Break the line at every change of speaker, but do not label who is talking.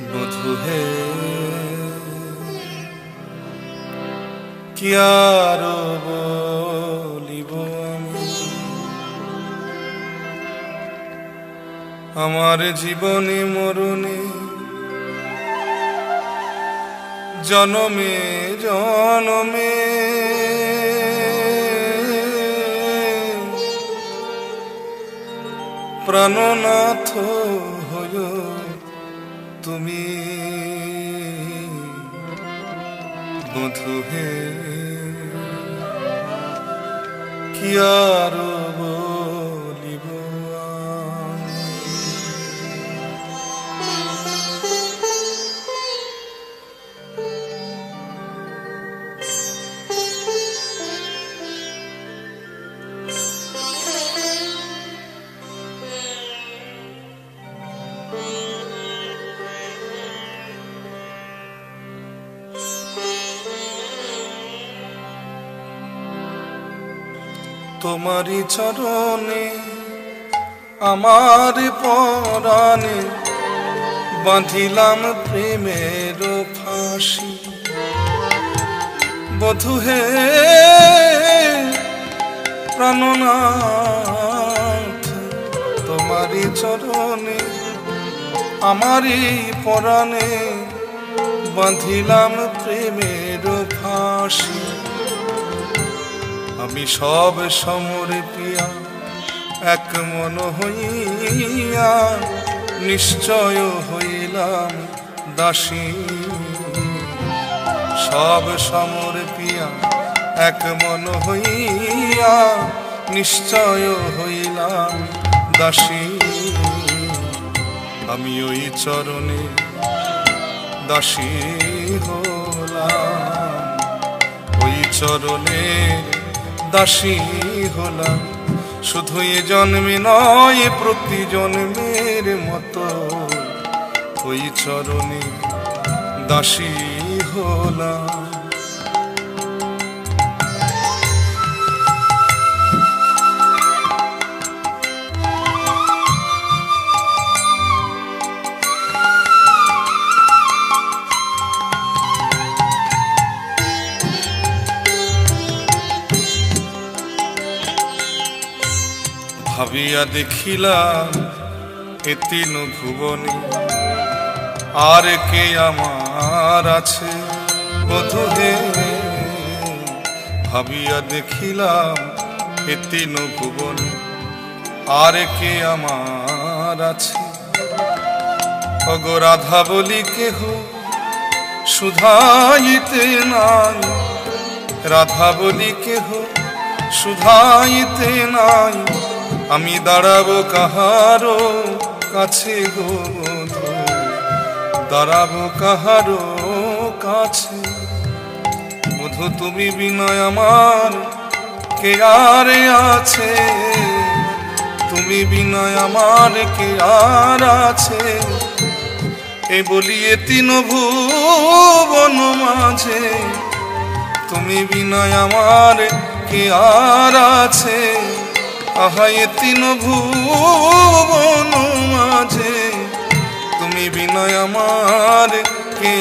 বধূ হে কি আর বলিব আমি আমার জীবনে মরণে জনমে জনমে প্রাণনাথ হয় তুমি বধূ হে কি আর বলিব তোমারি চরণে আমার পরাণে বাঁধিলাম প্রেমের ফাঁসি বধূ হে প্রাণনাথ তোমারি চরণে আমারি পরাণে বাঁধিলাম প্রেমের ফাঁসি আমি সব সমরে পিয়া এক মন হইয়া নিশ্চয় হইলাম দাসী সব সমরে পিয়া এক মন হইয়া নিশ্চয় হইলাম দাসী আমি ওই চরণে দাসী হলাম ওই চরণে দাসী হলাম শুধু এ জন্মে নয় প্রতি জন্মের মতো ওই চরণে দাসী হলাম ভাবিয়া দেখিলাম এ তিন ভুবনে আর কে আমার আছে বধূ হে ভাবিয়া দেখিলাম এ তিন ভুবনে আর কে আমার আছে ওগো রাধা বলি কেহ শুধাইতে নাই রাধা বলি কেহ শুধাইতে নাই আমি দাঁড়াবো কাহারো কাছে গো বধূ দাঁড়াবো কাহারো কাছে বধূ তুমি বিনয় আমার কে আর আছে তুমি বিনয় আমার কে আর আছে এ বলিয়ে তিন ভুবন মাঝে তুমি বিনয় আমার কে আর আছে আহা এ তিন ভুবন মাঝে তুমি বিনয় আমার কে